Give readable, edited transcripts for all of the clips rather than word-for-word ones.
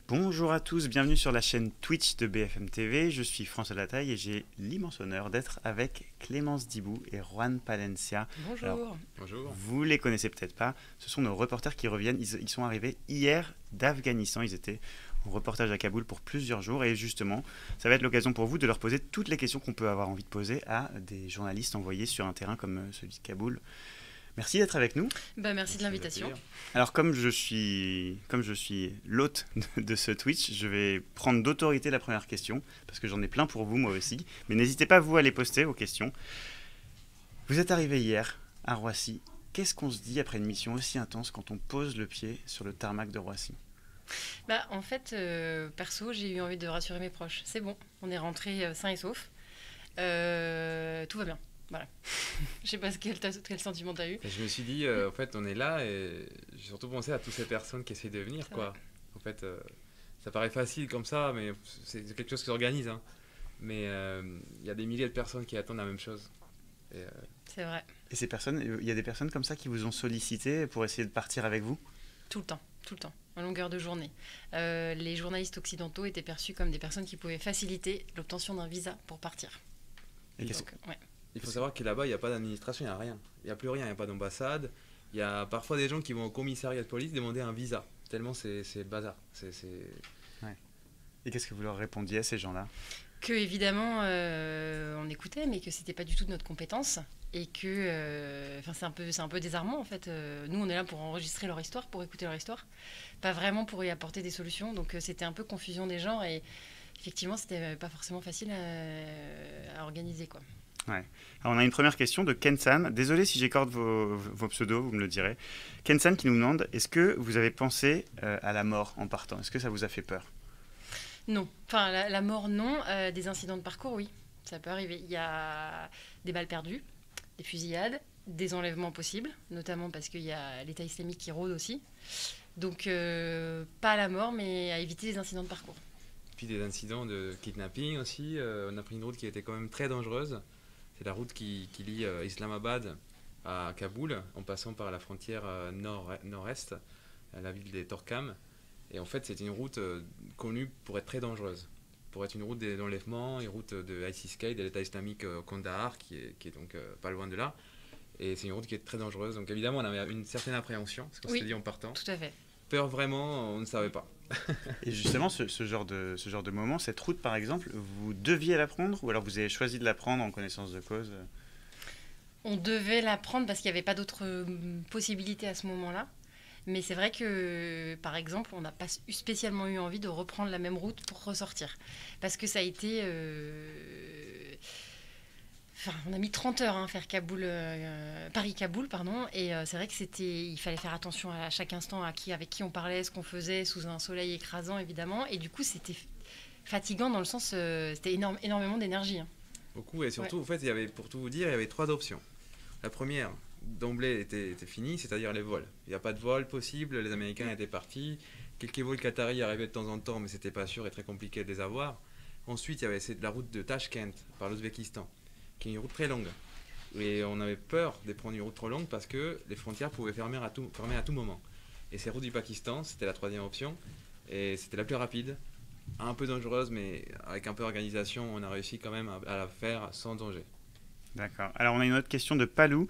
Bonjour à tous, bienvenue sur la chaîne Twitch de BFM TV. Je suis François Lataille et j'ai l'immense honneur d'être avec Clémence Dibou et Juan Palencia. Bonjour. Alors, Bonjour. vous les connaissez peut-être pas, ce sont nos reporters qui reviennent. Ils sont arrivés hier d'Afghanistan. Ils étaient en reportage à Kaboul pour plusieurs jours et justement, ça va être l'occasion pour vous de leur poser toutes les questions qu'on peut avoir envie de poser à des journalistes envoyés sur un terrain comme celui de Kaboul. Merci d'être avec nous. Merci de l'invitation. Alors comme je suis l'hôte de ce Twitch, je vais prendre d'autorité la première question, parce que j'en ai plein pour vous, moi aussi. Mais n'hésitez pas, vous, à les poster, vos questions. Vous êtes arrivé hier à Roissy. Qu'est-ce qu'on se dit après une mission aussi intense quand on pose le pied sur le tarmac de Roissy ? En fait, perso, j'ai eu envie de rassurer mes proches. C'est bon, on est rentré sain et sauf. Tout va bien. Voilà. Je sais pas quel sentiment t'as eu. Et je me suis dit, en fait, on est là et j'ai surtout pensé à toutes ces personnes qui essayent de venir, quoi. En fait, ça paraît facile comme ça, mais c'est quelque chose qui s'organise, hein. Mais il y a des milliers de personnes qui attendent la même chose. Et, c'est vrai. Et ces personnes, il y a des personnes comme ça qui vous ont sollicité pour essayer de partir avec vous ? Tout le temps, à longueur de journée. Les journalistes occidentaux étaient perçus comme des personnes qui pouvaient faciliter l'obtention d'un visa pour partir. Il faut savoir que là-bas, il n'y a pas d'administration, il n'y a rien. Il n'y a plus rien, il n'y a pas d'ambassade. Il y a parfois des gens qui vont au commissariat de police demander un visa, tellement c'est le bazar. Ouais. Et qu'est-ce que vous leur répondiez à ces gens-là ? Que évidemment, on écoutait, mais que c'était pas du tout de notre compétence. Et que c'est un peu désarmant en fait. Nous, on est là pour enregistrer leur histoire, pour écouter leur histoire, pas vraiment pour y apporter des solutions. Donc c'était un peu confusion des genres et effectivement, c'était pas forcément facile à organiser, quoi. Ouais. Alors on a une première question de Kensan. Désolé si j'écorne vos pseudos, vous me le direz. Kensan qui nous demande, est-ce que vous avez pensé à la mort en partant ? Est-ce que ça vous a fait peur ? Non. Enfin, la mort, non. Des incidents de parcours, oui. Ça peut arriver. Il y a des balles perdues, des fusillades, des enlèvements possibles, notamment parce qu'il y a l'État islamique qui rôde aussi. Donc, pas à la mort, mais à éviter les incidents de parcours. Puis des incidents de kidnapping aussi. On a pris une route qui était quand même très dangereuse. C'est la route qui lie Islamabad à Kaboul, en passant par la frontière nord-est, la ville des Torkham. Et en fait, c'est une route connue pour être très dangereuse. Pour être une route d'enlèvement, une route de ISIS-K, de l'État islamique au Kandahar, qui est donc pas loin de là. Et c'est une route qui est très dangereuse. Donc évidemment, on avait une certaine appréhension, ce qu'on s'est dit en partant. Tout à fait. Peur vraiment, on ne savait pas. Et justement, ce genre de moment, cette route par exemple, vous deviez la prendre ou alors vous avez choisi de la prendre en connaissance de cause ? On devait la prendre parce qu'il n'y avait pas d'autre possibilité à ce moment-là. Mais c'est vrai que, par exemple, on n'a pas spécialement eu envie de reprendre la même route pour ressortir. Parce que ça a été... on a mis 30 heures à faire Paris-Kaboul, pardon. Et c'est vrai il fallait faire attention à chaque instant avec qui on parlait, ce qu'on faisait, sous un soleil écrasant, évidemment. Et du coup, c'était fatigant dans le sens... c'était énormément d'énergie. Hein. Beaucoup, et surtout, en fait, pour tout vous dire, il y avait 3 options. La première, d'emblée, était finie, c'est-à-dire les vols. Il n'y a pas de vol possible, les Américains étaient partis. Quelques vols qataris arrivaient de temps en temps, mais c'était pas sûr et très compliqué de les avoir. Ensuite, il y avait la route de Tashkent, par l'Ouzbékistan, qui est une route très longue. Et on avait peur de prendre une route trop longue parce que les frontières pouvaient fermer à tout moment. Et ces routes du Pakistan, c'était la 3e option, et c'était la plus rapide, un peu dangereuse, mais avec un peu d'organisation, on a réussi quand même à la faire sans danger. D'accord. Alors on a une autre question de Palou.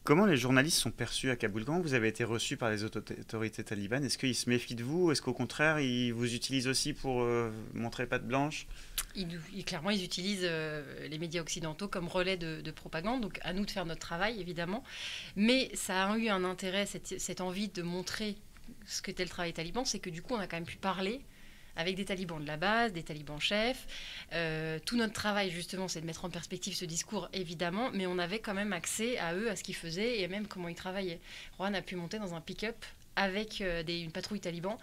Comment les journalistes sont perçus à Kaboul ? Comment vous avez été reçus par les autorités talibanes ? Est-ce qu'ils se méfient de vous ? Est-ce qu'au contraire, ils vous utilisent aussi pour montrer patte blanche ? Clairement, ils utilisent les médias occidentaux comme relais de propagande. Donc, à nous de faire notre travail, évidemment. Mais ça a eu un intérêt, cette envie de montrer ce qu'était le travail taliban, c'est que du coup, on a quand même pu parler avec des talibans de la base, des talibans chefs. Tout notre travail, justement, c'est de mettre en perspective ce discours, évidemment, mais on avait quand même accès à eux, à ce qu'ils faisaient et même comment ils travaillaient. Juan a pu monter dans un pick-up avec une patrouille taliban.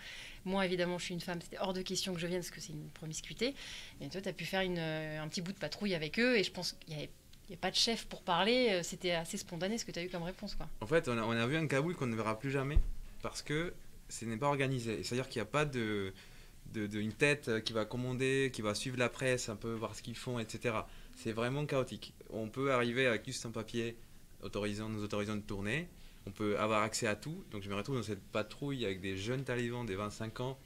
Moi, évidemment, je suis une femme, c'était hors de question que je vienne parce que c'est une promiscuité. Et toi, tu as pu faire un petit bout de patrouille avec eux et je pense qu'il n'y a pas de chef pour parler. C'était assez spontané ce que tu as eu comme réponse, quoi. En fait, on a vu un Kaboul qu'on ne verra plus jamais parce que ce n'est pas organisé. C'est-à-dire qu'il n'y a pas une tête qui va commander, qui va suivre la presse, un peu voir ce qu'ils font, etc. C'est vraiment chaotique. On peut arriver avec juste un papier nous autorisant de tourner. On peut avoir accès à tout. Donc je me retrouve dans cette patrouille avec des jeunes talibans des 25 ans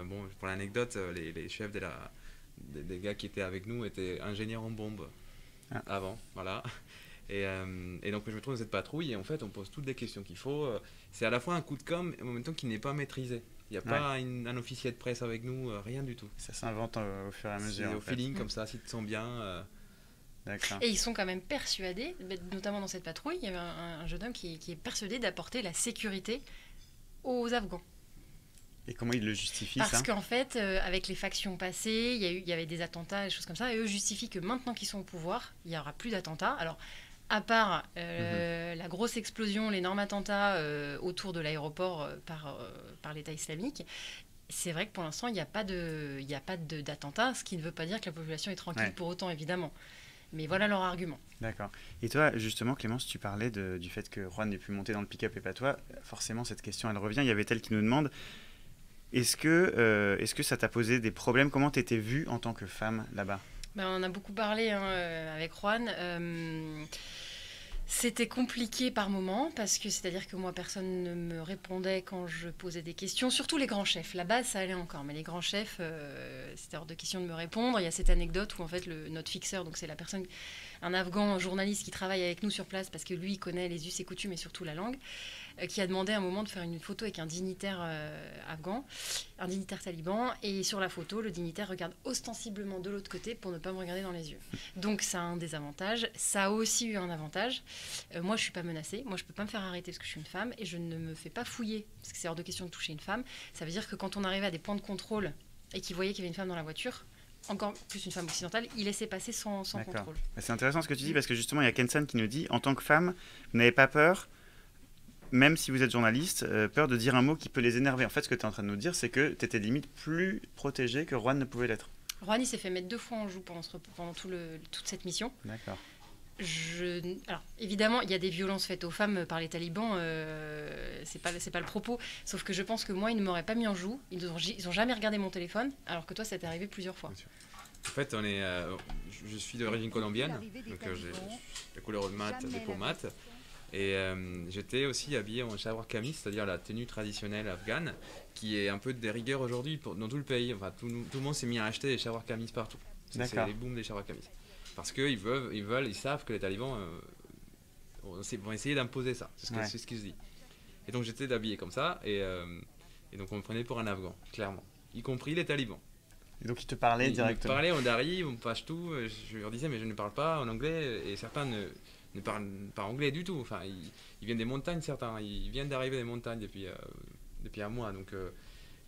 Bon, pour l'anecdote, les chefs des gars qui étaient avec nous étaient ingénieurs en bombes avant, voilà. Et donc je me trouve dans cette patrouille et en fait on pose toutes les questions qu'il faut. C'est à la fois un coup de com' et en même temps qui n'est pas maîtrisé. Il n'y a pas un officier de presse avec nous, rien du tout. Ça s'invente au fur et à mesure. C'est au en fait. feeling comme ça, si tu te sens bien. D'accord. Et ils sont quand même persuadés, notamment dans cette patrouille, il y avait un jeune homme qui est persuadé d'apporter la sécurité aux Afghans. Et comment ils le justifient, Parce ça? qu'en fait, avec les factions passées, il y avait des attentats, des choses comme ça, et eux justifient que maintenant qu'ils sont au pouvoir, il n'y aura plus d'attentats. Alors, à part la grosse explosion, l'énorme attentat autour de l'aéroport par l'État islamique, c'est vrai que pour l'instant, il n'y a pas d'attentat, ce qui ne veut pas dire que la population est tranquille pour autant, évidemment. Mais voilà leur argument. D'accord. Et toi, justement, Clémence, tu parlais du fait que Juan n'ait pu monter dans le pick-up et pas toi. Forcément, cette question, elle revient. Il y avait elle qui nous demande, est-ce que ça t'a posé des problèmes? Comment t'étais vue en tant que femme là-bas? Ben, on en a beaucoup parlé avec Juan. C'était compliqué par moments, parce que c'est-à-dire que moi, personne ne me répondait quand je posais des questions, surtout les grands chefs. Là-bas, ça allait encore, mais les grands chefs, c'était hors de question de me répondre. Il y a cette anecdote où, en fait, notre fixeur, donc c'est la personne, un Afghan journaliste qui travaille avec nous sur place, parce que lui, il connaît les us et coutumes et surtout la langue, qui a demandé à un moment de faire une photo avec un dignitaire afghan, un dignitaire taliban, et sur la photo, le dignitaire regarde ostensiblement de l'autre côté pour ne pas me regarder dans les yeux. Donc ça a un désavantage. Ça a aussi eu un avantage. Moi, je suis pas menacée. Moi, je peux pas me faire arrêter parce que je suis une femme, et je ne me fais pas fouiller parce que c'est hors de question de toucher une femme. Ça veut dire que quand on arrivait à des points de contrôle et qu'ils voyaient qu'il y avait une femme dans la voiture, encore plus une femme occidentale, il laissait passer sans contrôle. C'est intéressant ce que tu dis, parce que justement, il y a Kensan qui nous dit, en tant que femme, vous n'avez pas peur, même si vous êtes journaliste, peur de dire un mot qui peut les énerver. En fait, ce que tu es en train de nous dire, c'est que tu étais limite plus protégée que Juan ne pouvait l'être. Juan, il s'est fait mettre 2 fois en joue pendant toute cette mission. D'accord. Alors, évidemment, il y a des violences faites aux femmes par les talibans, c'est pas le propos. Sauf que je pense que moi, ils ne m'auraient pas mis en joue. Ils ont jamais regardé mon téléphone, alors que toi, ça t'est arrivé plusieurs fois. En fait, je suis d'origine colombienne, donc j'ai la couleur de mat, des peaux mat. Et j'étais aussi habillé en shalwar kameez, c'est-à-dire la tenue traditionnelle afghane, qui est un peu des rigueurs aujourd'hui dans tout le pays. Enfin, tout le monde s'est mis à acheter des shalwar kameez partout. C'est les booms des shalwar kameez. Parce qu'ils savent que les talibans vont essayer d'imposer ça. C'est ce qu'ils se disent. Et donc j'étais habillé comme ça, et donc on me prenait pour un Afghan, clairement. Y compris les talibans. Et donc ils te parlaient directement? Ils me parlaient en dari, on me pashto, je leur disais mais je ne parle pas en anglais, et certains ne parlent pas anglais du tout. Enfin, ils viennent des montagnes, certains. Ils viennent d'arriver des montagnes depuis un mois.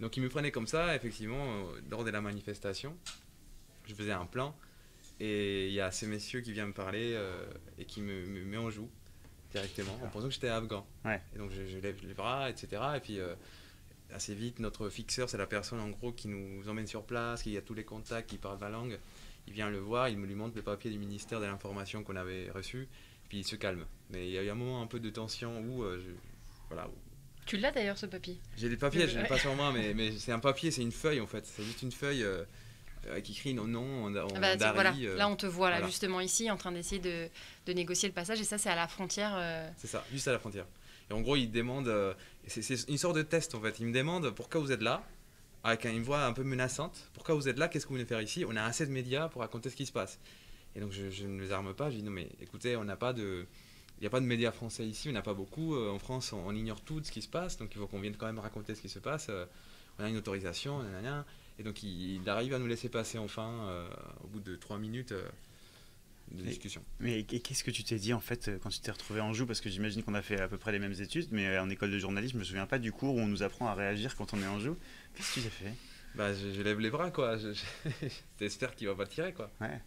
Donc ils me prenaient comme ça, effectivement, lors de la manifestation. Je faisais un plan. Et il y a ces messieurs qui viennent me parler et qui me met en joue directement, en pensant que j'étais afghan. Ouais. Et donc je lève les bras, etc. Et puis assez vite, notre fixeur, c'est la personne en gros qui nous emmène sur place, qui a tous les contacts, qui parle la langue. Il vient le voir, il me lui montre le papier du ministère de l'information qu'on avait reçu, puis il se calme. Mais il y a eu un moment un peu de tension où, voilà. Tu l'as d'ailleurs, ce papier? J'ai des papiers, je ne l'ai pas sur moi, mais c'est un papier, c'est une feuille en fait. C'est juste une feuille qui écrit non en dari. Voilà. Là, on te voit là, justement ici, en train d'essayer de négocier le passage, et ça, c'est à la frontière. C'est ça, juste à la frontière. Et en gros, il demande, c'est une sorte de test en fait. Il me demande pourquoi vous êtes là, avec une voix un peu menaçante. Pourquoi vous êtes là? Qu'est-ce que vous venez faire ici? On a assez de médias pour raconter ce qui se passe. Et donc je ne les arme pas. Je dis non mais écoutez, il n'y a pas de médias français ici, on n'a pas beaucoup. En France, on ignore tout de ce qui se passe, donc il faut qu'on vienne quand même raconter ce qui se passe. On a une autorisation, nanana. Et donc il arrive à nous laisser passer enfin, au bout de 3 minutes de discussion. Mais qu'est-ce que tu t'es dit en fait quand tu t'es retrouvé en joue? Parce que j'imagine qu'on a fait à peu près les mêmes études, mais en école de journalisme, je me souviens pas du cours où on nous apprend à réagir quand on est en joue. Qu'est-ce que tu as fait? Bah, je lève les bras, quoi. J'espère qu'il va pas tirer, quoi. Ouais.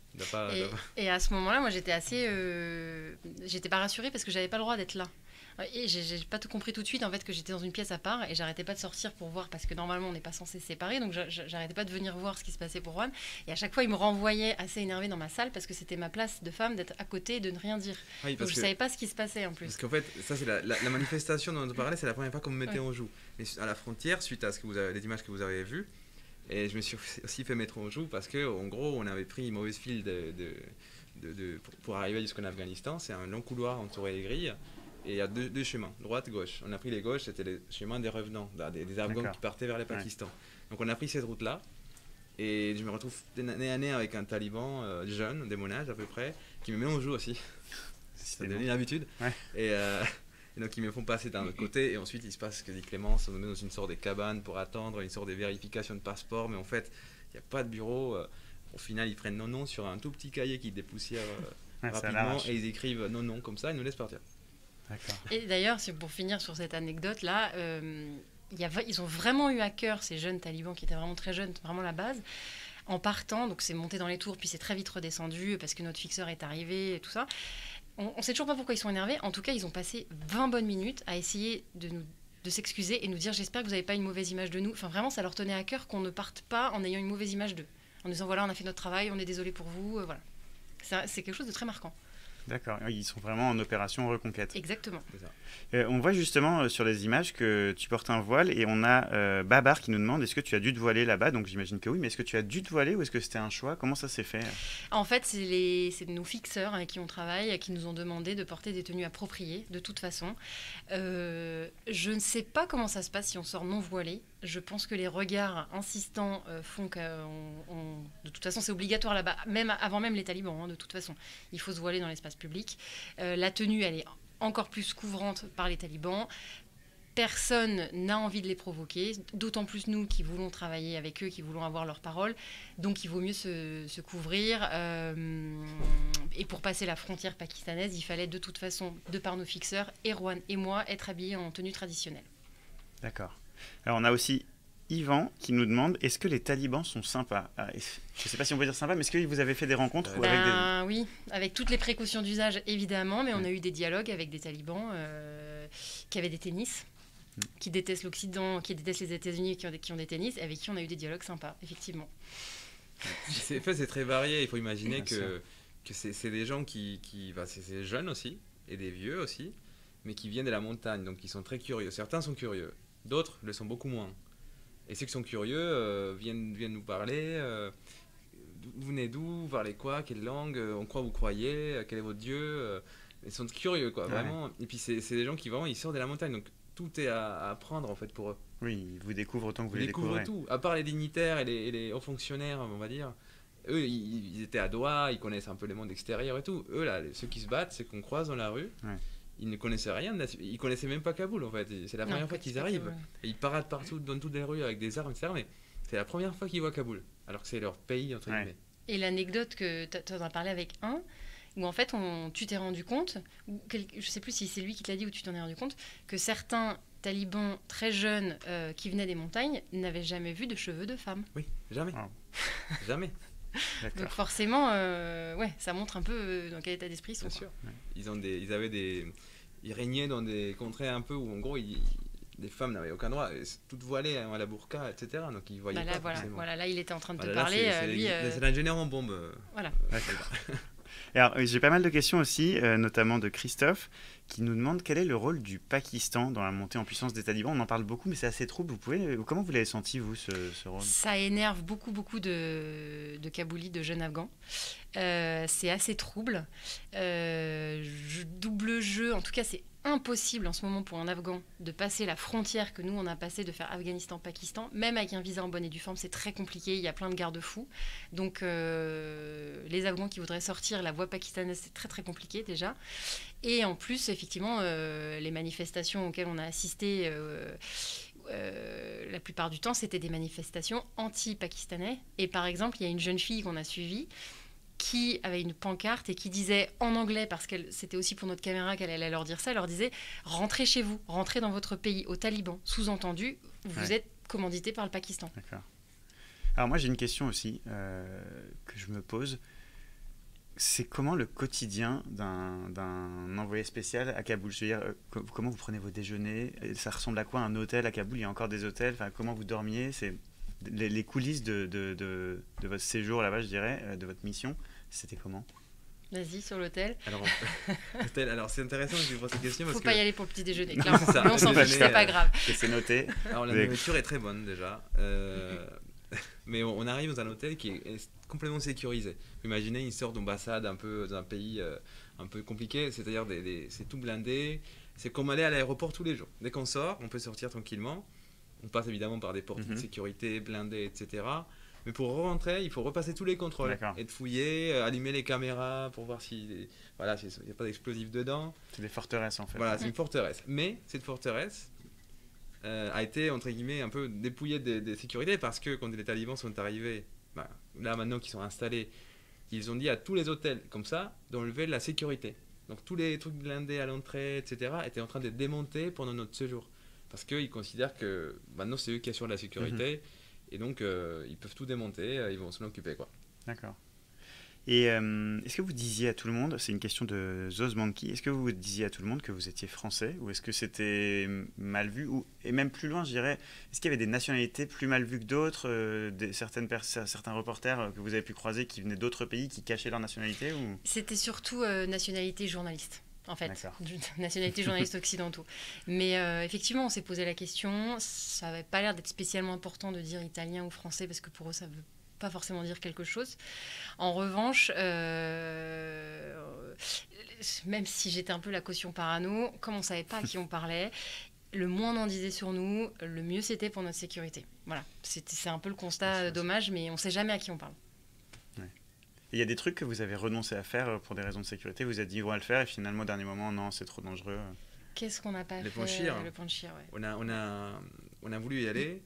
Et à ce moment-là, moi, j'étais assez... j'étais pas rassurée parce que j'avais pas le droit d'être là. Et j'ai pas tout compris tout de suite, en fait, que j'étais dans une pièce à part, et j'arrêtais pas de sortir pour voir, parce que normalement, on n'est pas censé se séparer, donc j'arrêtais pas de venir voir ce qui se passait pour Juan. Et à chaque fois, il me renvoyait assez énervé dans ma salle, parce que c'était ma place de femme d'être à côté et de ne rien dire. Oui, donc je savais pas ce qui se passait, en plus. Parce qu'en fait, ça, c'est la manifestation dont on parlait, c'est la première fois qu'on me mettait en joue. Mais à la frontière, suite à les images que vous avez vues, et je me suis aussi fait mettre en joue parce qu'en gros, on avait pris une mauvaise file pour arriver jusqu'en Afghanistan. C'est un long couloir entouré des grilles. Et il y a deux chemins, droite, gauche. On a pris les gauches, c'était les chemins des revenants, des Afghans qui partaient vers le Pakistan. Donc on a pris cette route-là. Et je me retrouve nez à nez avec un taliban jeune, de mon âge à peu près, qui me met en joue aussi. Ça devient une habitude. Ouais. Et donc ils me font passer d'un autre côté. Et ensuite il se passe ce que dit Clémence, on nous met dans une sorte de cabane pour attendre, une sorte de vérification de passeport. Mais en fait, il n'y a pas de bureau. Au final, ils prennent non sur un tout petit cahier qui dépoussière rapidement. Et ils écrivent non comme ça, ils nous laissent partir. D'accord. Et d'ailleurs, pour finir sur cette anecdote-là, ils ont vraiment eu à cœur, ces jeunes talibans qui étaient vraiment très jeunes, vraiment la base, en partant, donc c'est monté dans les tours, puis c'est très vite redescendu parce que notre fixeur est arrivé et tout ça. On ne sait toujours pas pourquoi ils sont énervés. En tout cas, ils ont passé 20 bonnes minutes à essayer de s'excuser et nous dire j'espère que vous n'avez pas une mauvaise image de nous. Enfin, vraiment, ça leur tenait à cœur qu'on ne parte pas en ayant une mauvaise image d'eux. En disant voilà, on a fait notre travail, on est désolé pour vous, voilà. C'est quelque chose de très marquant. D'accord, ils sont vraiment en opération reconquête. Exactement. C'est ça. On voit justement sur les images que tu portes un voile et on a Babar qui nous demande est-ce que tu as dû te voiler là-bas? Donc j'imagine que oui, mais est-ce que tu as dû te voiler ou est-ce que c'était un choix? Comment ça s'est fait? En fait, c'est nos fixeurs avec qui on travaille qui nous ont demandé de porter des tenues appropriées de toute façon. Je ne sais pas comment ça se passe si on sort non voilé. Je pense que les regards insistants font que de toute façon c'est obligatoire là-bas, avant même les talibans, de toute façon. Il faut se voiler dans l'espace public. La tenue, elle est encore plus couvrante par les talibans. Personne n'a envie de les provoquer, d'autant plus nous qui voulons travailler avec eux, qui voulons avoir leur parole. Donc il vaut mieux se couvrir. Et pour passer la frontière pakistanaise, il fallait de toute façon, de par nos fixeurs, Erwan et moi, être habillés en tenue traditionnelle. D'accord. Alors on a aussi Yvan qui nous demande est-ce que les talibans sont sympas? Je ne sais pas si on peut dire sympa, mais est-ce que vous avez fait des rencontres ou avec des... Oui, avec toutes les précautions d'usage évidemment, mais on a eu des dialogues avec des talibans qui avaient des tennis, qui détestent l'Occident, qui détestent les États-Unis, qui ont des tennis, et avec qui on a eu des dialogues sympas, effectivement. C'est très varié, il faut imaginer Bien que c'est des gens c'est des jeunes aussi, et des vieux aussi, mais qui viennent de la montagne, donc ils sont très curieux. Certains sont curieux, d'autres le sont beaucoup moins. Et ceux qui sont curieux viennent nous parler. Vous venez d'où? Vous parlez quoi? Quelle langue? En quoi vous croyez? Quel est votre Dieu? Ils sont curieux, quoi, vraiment. Et puis c'est des gens qui vraiment ils sortent de la montagne, donc tout est à apprendre en fait pour eux. Oui, ils vous découvrent autant que vous Ils les découvrent découvrez. tout. À part les dignitaires et les hauts fonctionnaires, on va dire. Eux, ils étaient à Doha, ils connaissent un peu le monde extérieur et tout. Eux, là, ceux qui se battent, c'est qu'on croise dans la rue. Ouais. Ils ne connaissaient rien, ils connaissaient même pas Kaboul en fait. C'est la première fois qu'ils arrivent. Ouais. Et ils paradent partout dans toutes les rues avec des armes, etc. Mais c'est la première fois qu'ils voient Kaboul, alors que c'est leur pays entre guillemets. Et l'anecdote que tu en as parlé avec où en fait tu t'es rendu compte, je sais plus si c'est lui qui te l'a dit ou tu t'en es rendu compte, que certains talibans très jeunes qui venaient des montagnes n'avaient jamais vu de cheveux de femme. Oui, jamais. Wow. Jamais. D'accord. Donc forcément, ça montre un peu dans quel état d'esprit ils sont. Bien sûr. Ils régnaient dans des contrées un peu où en gros les femmes n'avaient aucun droit, toutes voilées à la burqa, etc. Donc ils voyaient Là, pas. voilà, là il était en train de te Là, parler. c'est l'ingénieur en bombe. Voilà. Et alors, j'ai pas mal de questions aussi, notamment de Christophe, qui nous demande quel est le rôle du Pakistan dans la montée en puissance des talibans. On en parle beaucoup, mais c'est assez trouble. Comment vous l'avez senti, vous, ce rôle? Ça énerve beaucoup de Kaboulis, de jeunes Afghans. C'est assez trouble. Double jeu, en tout cas, c'est impossible en ce moment pour un Afghan de passer la frontière que nous on a passée, de faire Afghanistan-Pakistan, même avec un visa en bonne et due forme, c'est très compliqué, il y a plein de garde-fous. Donc les Afghans qui voudraient sortir la voie pakistanaise, c'est très très compliqué déjà. Et en plus, effectivement, les manifestations auxquelles on a assisté la plupart du temps, c'était des manifestations anti-pakistanais. Et par exemple, il y a une jeune fille qu'on a suivie qui avait une pancarte et qui disait en anglais, parce que c'était aussi pour notre caméra qu'elle allait leur dire ça, elle leur disait « Rentrez chez vous, rentrez dans votre pays, aux talibans ». Sous-entendu, vous êtes commandité par le Pakistan. D'accord. Alors moi, j'ai une question aussi que je me pose. C'est comment le quotidien d'un envoyé spécial à Kaboul? Je veux dire, comment vous prenez vos déjeuners? Ça ressemble à quoi un hôtel à Kaboul? Il y a encore des hôtels. Enfin, comment vous dormiez? C'est les coulisses de votre séjour là-bas, je dirais, de votre mission. C'était comment? Vas-y, sur l'hôtel. Alors c'est intéressant que tu poses cette question. Faut parce pas que... y aller pour le petit déjeuner, clairement. C'est ça, Mais on s'en fiche, c'est pas grave. C'est noté. Alors la nourriture est très bonne déjà. Mais on arrive dans un hôtel qui est complètement sécurisé. Imaginez une sorte d'ambassade un peu dans un pays un peu compliqué, c'est-à-dire c'est tout blindé. C'est comme aller à l'aéroport tous les jours. Dès qu'on sort, on peut sortir tranquillement. On passe évidemment par des portes de Mhm. sécurité blindées, etc. Mais pour rentrer, il faut repasser tous les contrôles. D'accord. Et de fouiller, allumer les caméras pour voir s'il n'y a pas d'explosifs dedans. C'est des forteresses en fait. Voilà, c'est une forteresse. Mais cette forteresse a été, entre guillemets, un peu dépouillée des sécurités parce que quand les talibans sont arrivés, là maintenant qu'ils sont installés, ils ont dit à tous les hôtels comme ça d'enlever la sécurité. Donc tous les trucs blindés à l'entrée, etc., étaient en train de démonter pendant notre séjour. Parce qu'ils considèrent que maintenant c'est eux qui assurent la sécurité. Et donc ils peuvent tout démonter, ils vont s'en occuper, quoi. D'accord. Et est-ce que vous disiez à tout le monde, c'est une question de Zoz Monkey, est-ce que vous disiez à tout le monde que vous étiez français ou est-ce que c'était mal vu et même plus loin, je dirais, est-ce qu'il y avait des nationalités plus mal vues que d'autres, certains reporters que vous avez pu croiser qui venaient d'autres pays qui cachaient leur nationalité ou... C'était surtout nationalité journaliste. En fait, D'accord. nationalité journalistes occidentaux. Mais effectivement, on s'est posé la question. Ça n'avait pas l'air d'être spécialement important de dire italien ou français parce que pour eux, ça ne veut pas forcément dire quelque chose. En revanche, même si j'étais un peu la caution parano, comme on ne savait pas à qui on parlait, le moins on en disait sur nous, le mieux c'était pour notre sécurité. Voilà, c'est un peu le constat dommage, mais on ne sait jamais à qui on parle. Il y a des trucs que vous avez renoncé à faire pour des raisons de sécurité. Vous avez dit on va le faire et finalement au dernier moment non c'est trop dangereux. Qu'est-ce qu'on n'a pas fait? Le Panchir. Le Panchir, ouais. On a voulu y aller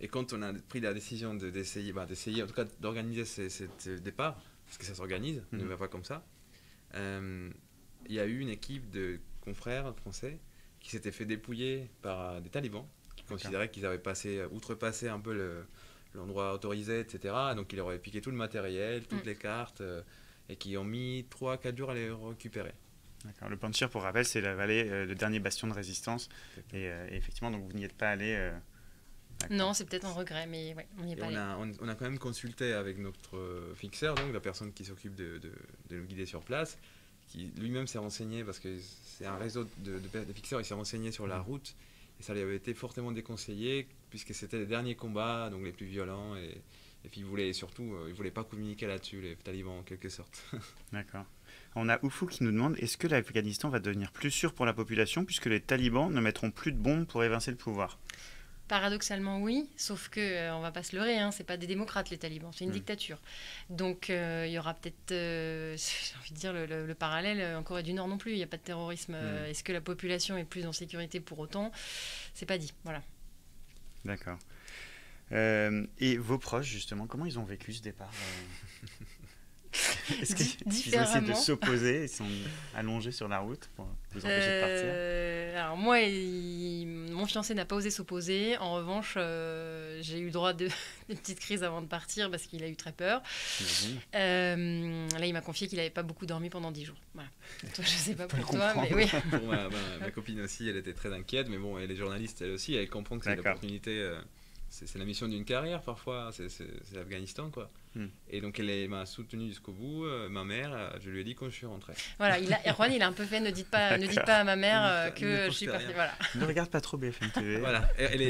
et quand on a pris la décision d'essayer, en tout cas d'organiser ce départ, parce que ça s'organise, ne va pas comme ça. Il y a eu une équipe de confrères français qui s'était fait dépouiller par des talibans qui considéraient qu'ils avaient outrepassé un peu l'endroit autorisé, etc. Donc ils leur avaient piqué tout le matériel, toutes les cartes, et qui ont mis 3-4 jours à les récupérer. D'accord. Le Panchir, pour rappel, c'est la vallée, le dernier bastion de résistance. Et effectivement, donc vous n'y êtes pas allé. Non, c'est peut-être un regret, mais ouais, on n'y est pas allé. On a quand même consulté avec notre fixeur, donc la personne qui s'occupe de nous guider sur place, qui lui-même s'est renseigné, parce que c'est un réseau de fixeurs, il s'est renseigné sur la route, et ça lui avait été fortement déconseillé, puisque c'était les derniers combats, donc les plus violents, et puis ils voulaient pas communiquer là-dessus, les talibans en quelque sorte. D'accord. On a Oufou qui nous demande, est-ce que l'Afghanistan va devenir plus sûr pour la population, puisque les talibans ne mettront plus de bombes pour évincer le pouvoir? Paradoxalement, oui, sauf que on va pas se leurrer, c'est pas des démocrates les talibans, c'est une dictature. Donc il y aura peut-être, j'ai envie de dire le parallèle en Corée du Nord non plus, il n'y a pas de terrorisme. Est-ce que la population est plus en sécurité pour autant? C'est pas dit, voilà. D'accord. Et vos proches justement, comment ils ont vécu ce départ? Est-ce qu'ils ont essayé de s'opposer? Ils sont allongés sur la route pour vous empêcher de partir? Alors moi, mon fiancé n'a pas osé s'opposer. En revanche, j'ai eu droit de des petites crises avant de partir parce qu'il a eu très peur. Là, il m'a confié qu'il n'avait pas beaucoup dormi pendant 10 jours. Voilà. Toi, je ne sais pas pour toi, mais oui. Pour ma copine aussi, elle était très inquiète, mais bon, elle est journaliste, elle aussi, elle comprend que c'est l'opportunité... C'est la mission d'une carrière parfois, c'est l'Afghanistan quoi. Et donc elle m'a soutenu jusqu'au bout. Ma mère, je lui ai dit quand je suis rentré. Voilà, Erwan il a un peu fait ne dites pas à ma mère que je suis partie. Voilà. Ne regarde pas trop BFM TV. Voilà,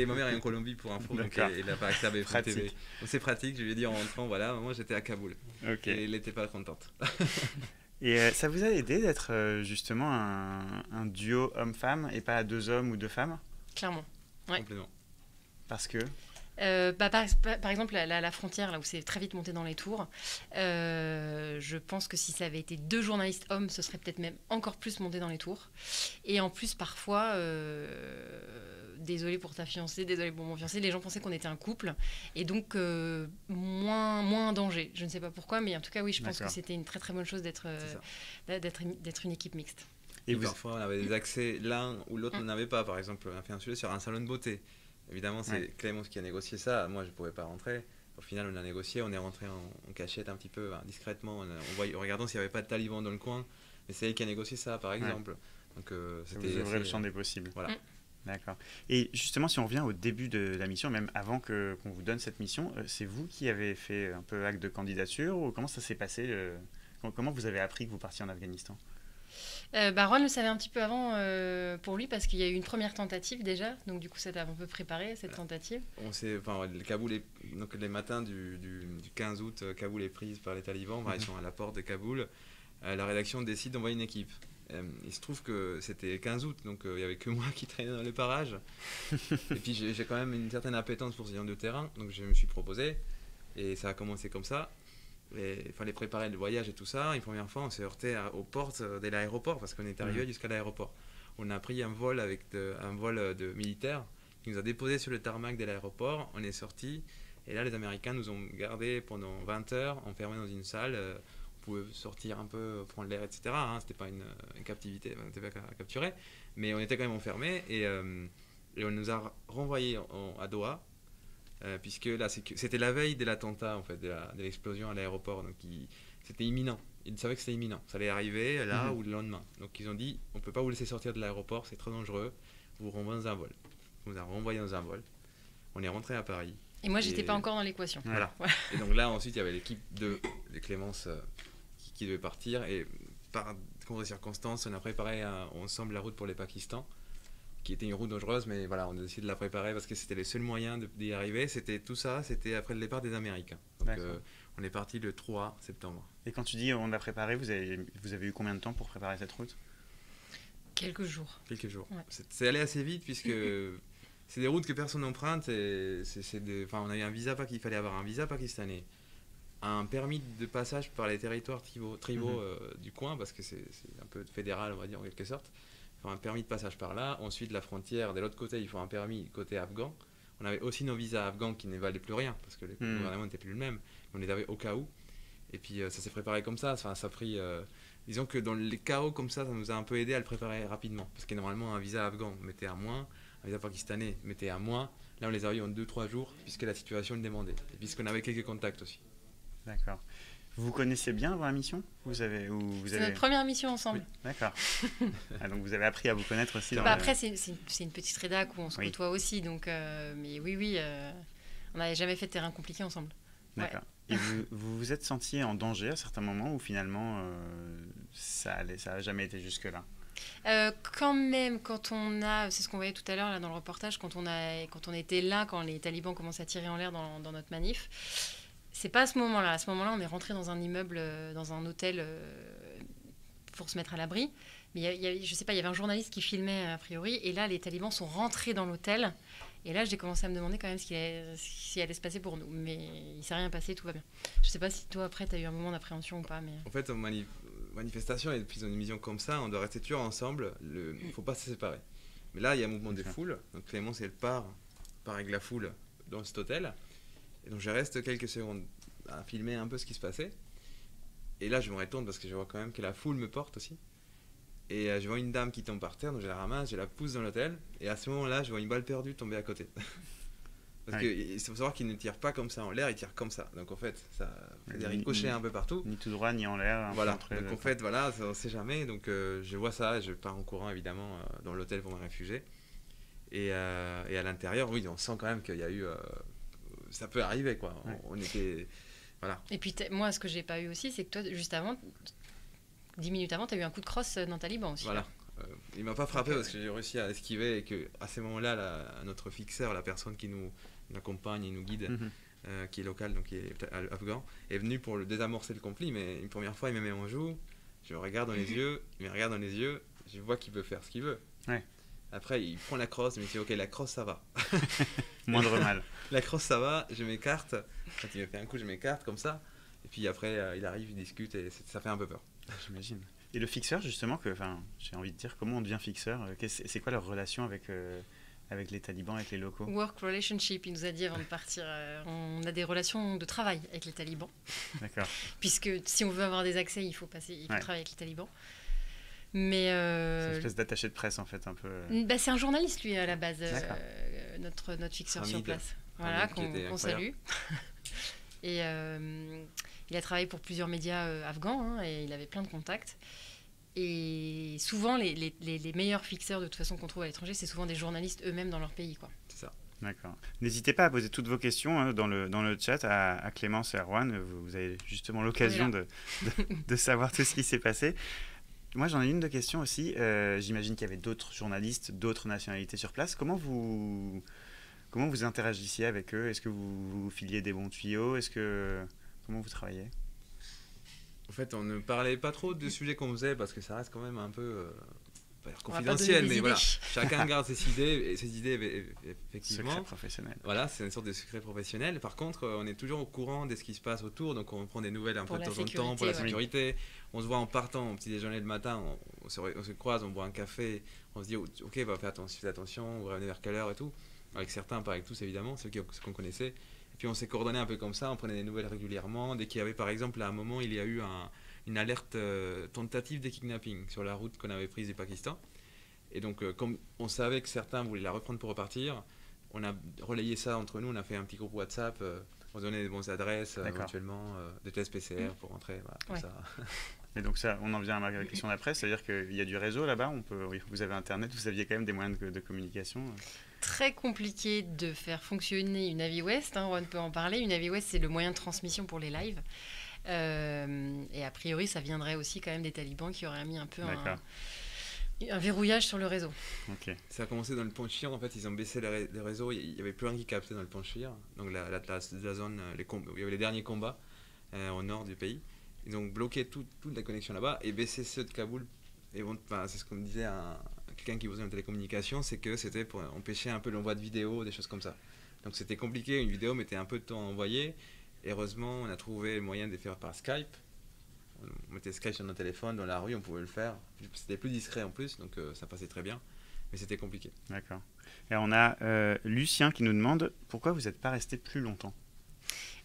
ma mère est en Colombie pour info, donc elle n'a pas accès à BFM TV. Donc c'est pratique, je lui ai dit en rentrant, voilà, moi j'étais à Kaboul. Et elle n'était pas contente. Et ça vous a aidé d'être justement un duo homme-femme et pas 2 hommes ou 2 femmes? Clairement, ouais. Complètement. Parce que par exemple, la frontière, là où c'est très vite monté dans les tours, je pense que si ça avait été 2 journalistes hommes, ce serait peut-être même encore plus monté dans les tours. Et en plus, parfois, désolé pour ta fiancée, désolé pour mon fiancé, les gens pensaient qu'on était un couple. Et donc, moins un danger. Je ne sais pas pourquoi, mais en tout cas, oui, je pense que c'était une très très bonne chose d'être une équipe mixte. Et parfois, on avait des accès l'un ou l'autre n'avait pas. Par exemple, on a fait un sujet sur un salon de beauté. Évidemment, c'est Clémence qui a négocié ça. Moi, je ne pouvais pas rentrer. Au final, on a négocié. On est rentré en cachette un petit peu, discrètement. En regardant s'il n'y avait pas de talibans dans le coin. Mais c'est elle qui a négocié ça, par exemple. Donc, c'était vous ouvrez le champ des possibles. Voilà. D'accord. Et justement, si on revient au début de la mission, même avant qu'on vous donne cette mission, c'est vous qui avez fait un peu acte de candidature ou comment ça s'est passé Comment vous avez appris que vous partiez en Afghanistan? Juan le savait un petit peu avant pour lui parce qu'il y a eu une première tentative déjà, donc du coup ça t'a un peu préparé cette tentative. Donc les matins du 15 août, Kaboul est prise par les talibans, ils sont à la porte de Kaboul, la rédaction décide d'envoyer une équipe. Il se trouve que c'était 15 août, donc il n'y avait que moi qui traînais dans les parages. Et puis j'ai quand même une certaine appétence pour ce genre de terrain, donc je me suis proposé. Et ça a commencé comme ça. Il fallait préparer le voyage et tout ça. Une première fois, on s'est heurté aux portes de l'aéroport parce qu'on est arrivé jusqu'à l'aéroport. On a pris un vol de militaire qui nous a déposé sur le tarmac de l'aéroport. On est sorti et là, les Américains nous ont gardés pendant 20 heures enfermés dans une salle. On pouvait sortir un peu, prendre l'air, etc. Hein. C'était pas une captivité, on n'était pas capturés, mais on était quand même enfermés et on nous a renvoyés à Doha. Puisque là, c'était la veille de l'attentat, en fait, de l'explosion à l'aéroport. Donc, c'était imminent. Ils savaient que c'était imminent. Ça allait arriver là ou le lendemain. Donc, ils ont dit, on ne peut pas vous laisser sortir de l'aéroport, c'est trop dangereux. Vous renvoyez dans un vol. On nous a renvoyés dans un vol. On est rentré à Paris. Et moi, j'étais pas encore dans l'équation. Voilà. Et donc là, ensuite, il y avait l'équipe de Clémence qui devait partir. Et par concours de circonstances, on a préparé ensemble la route pour le Pakistan, qui était une route dangereuse, mais voilà, on a décidé de la préparer parce que c'était le seul moyen d'y arriver. C'était tout ça, c'était après le départ des Américains. Donc on est parti le 3 septembre. Et quand tu dis on l'a préparé, vous avez eu combien de temps pour préparer cette route? Quelques jours. Quelques jours. Ouais. C'est allé assez vite puisque c'est des routes que personne n'emprunte. On a eu un visa, il fallait avoir un visa pakistanais, un permis de passage par les territoires tribaux du coin, parce que c'est un peu fédéral, on va dire, en quelque sorte. Il faut un permis de passage par là. Ensuite, la frontière, de l'autre côté, il faut un permis côté afghan. On avait aussi nos visas afghans qui ne valaient plus rien, parce que le gouvernement n'était plus le même. On les avait au cas où. Et puis, ça s'est préparé comme ça. Enfin, ça a pris... disons que dans les chaos comme ça nous a un peu aidé à le préparer rapidement. Parce que normalement, un visa afghan mettait un mois, un visa pakistanais mettait un mois. Là, on les a eu en 2-3 jours, puisque la situation le demandait. Et puisqu'on avait quelques contacts aussi. D'accord. Vous connaissez bien vos missions? C'est notre première mission ensemble. Oui, d'accord. Donc vous avez appris à vous connaître aussi. Après, c'est une petite rédac où on se côtoie aussi. Donc, mais oui, on n'avait jamais fait de terrain compliqué ensemble. D'accord. Ouais. Et vous vous êtes senti en danger à certains moments ou finalement ça n'a jamais été jusque-là? Quand même, c'est ce qu'on voyait tout à l'heure là, dans le reportage, quand on était là, quand les talibans commençaient à tirer en l'air dans notre manif. C'est pas à ce moment-là. À ce moment-là, on est rentré dans un immeuble, dans un hôtel, pour se mettre à l'abri. Mais je sais pas, il y avait un journaliste qui filmait a priori. Et là, les talibans sont rentrés dans l'hôtel. Et là, j'ai commencé à me demander quand même ce qui allait se passer pour nous. Mais il s'est rien passé, tout va bien. Je sais pas si toi, après, tu as eu un moment d'appréhension ou pas. Mais... En fait, en manifestation et puis dans une mission comme ça, on doit rester toujours ensemble. Il ne faut pas se séparer. Mais là, il y a un mouvement de foule. Donc Clémence, elle part avec la foule dans cet hôtel. Et donc je reste quelques secondes à filmer un peu ce qui se passait. Et là je me retourne parce que je vois quand même que la foule me porte aussi. Et je vois une dame qui tombe par terre, donc je la ramasse, je la pousse dans l'hôtel. Et à ce moment-là, je vois une balle perdue tomber à côté. Parce qu'il faut savoir qu'il ne tire pas comme ça en l'air, il tire comme ça. Donc en fait, ça fait des ricochets un peu partout. Ni tout droit, ni en l'air. Voilà, donc en fait, voilà, on ne sait jamais. Donc je vois ça, je pars en courant évidemment dans l'hôtel pour me réfugier. Et à l'intérieur, oui, on sent quand même qu'il y a eu... ça peut arriver, quoi. Ouais. On était... Voilà. Et puis, moi, ce que j'ai pas eu aussi, c'est que toi, juste avant, 10 minutes avant, tu as eu un coup de crosse d'un taliban aussi. Voilà. Il m'a pas frappé parce que j'ai réussi à esquiver et qu'à ces moments-là, notre fixeur, la personne qui nous accompagne et nous guide, qui est local, donc qui est afghan, est venu pour le désamorcer le conflit. Mais une première fois, il me met en joue, je le regarde dans les yeux, il me regarde dans les yeux, je vois qu'il peut faire ce qu'il veut. Ouais. Après, il prend la crosse, mais il dit ok, la crosse ça va. Moindre mal. La crosse ça va, je m'écarte. Quand il me fait un coup, je m'écarte comme ça. Et puis après, il arrive, il discute et ça fait un peu peur. J'imagine. Et le fixeur, justement, j'ai envie de dire, comment on devient fixeur? C'est quoi leur relation avec les talibans, avec les locaux? Work relationship, il nous a dit avant de partir. On a des relations de travail avec les talibans. D'accord. Puisque si on veut avoir des accès, il faut travailler avec les talibans. Mais c'est une espèce d'attaché de presse en fait un peu. C'est un journaliste lui à la base, notre fixeur sur place. Voilà, qu'on salue. Et il a travaillé pour plusieurs médias afghans et il avait plein de contacts. Et souvent les meilleurs fixeurs de toute façon qu'on trouve à l'étranger, c'est souvent des journalistes eux-mêmes dans leur pays, quoi. C'est ça. D'accord. N'hésitez pas à poser toutes vos questions dans le chat à Clémence et à Erwan. Vous avez justement l'occasion de savoir tout ce qui s'est passé. Moi, j'en ai une de questions aussi. J'imagine qu'il y avait d'autres journalistes, d'autres nationalités sur place. Comment vous interagissiez avec eux? Est-ce que vous filiez des bons tuyaux? Comment vous travaillez? En fait, on ne parlait pas trop de sujets qu'on faisait parce que ça reste quand même un peu pas dire On va pas confidentiel, donner des mais idées. voilà, chacun garde ses idées, et ses idées effectivement. Secret professionnel. Voilà, c'est une sorte de secret professionnel. Par contre, on est toujours au courant de ce qui se passe autour, donc on prend des nouvelles un Pour peu de la temps en temps pour la sécurité, sécurité. On se voit en partant au petit déjeuner le matin, on se croise, on boit un café, on se dit ok, bah, faites attention, vous revenez vers quelle heure et tout. Avec certains, pas avec tous évidemment, ceux qu'on connaissait. Et puis on s'est coordonné un peu comme ça, on prenait des nouvelles régulièrement. Dès qu'il y avait par exemple, à un moment, il y a eu une alerte tentative de kidnapping sur la route qu'on avait prise du Pakistan. Et donc, comme on savait que certains voulaient la reprendre pour repartir, on a relayé ça entre nous, on a fait un petit groupe WhatsApp, on se donnait des bonnes adresses, éventuellement, des tests PCR pour rentrer, voilà, comme ça. Et donc ça, on en vient à ma question d'après, c'est-à-dire qu'il y a du réseau là-bas, vous avez Internet, vous aviez quand même des moyens de communication. Très compliqué de faire fonctionner une Avis West, Juan peut en parler. Une Avis West, c'est le moyen de transmission pour les lives. Et a priori, ça viendrait aussi quand même des talibans qui auraient mis un peu un verrouillage sur le réseau. Okay. Ça a commencé dans le Panchir, en fait, ils ont baissé les réseaux, il n'y avait plus rien qui captait dans le Panchir, donc la zone, où il y avait les derniers combats au nord du pays. Ils ont bloqué toute la connexion là-bas et baissé ceux de Kaboul. Et bon, c'est ce qu'on me disait quelqu'un qui faisait en télécommunication, c'est que c'était pour empêcher un peu l'envoi de vidéos, des choses comme ça. Donc c'était compliqué, une vidéo mettait un peu de temps à envoyer. Et heureusement, on a trouvé le moyen de les faire par Skype. On mettait Skype sur nos téléphones, dans la rue, on pouvait le faire. C'était plus discret en plus, donc ça passait très bien. Mais c'était compliqué. D'accord. Et on a Lucien qui nous demande pourquoi vous n'êtes pas resté plus longtemps.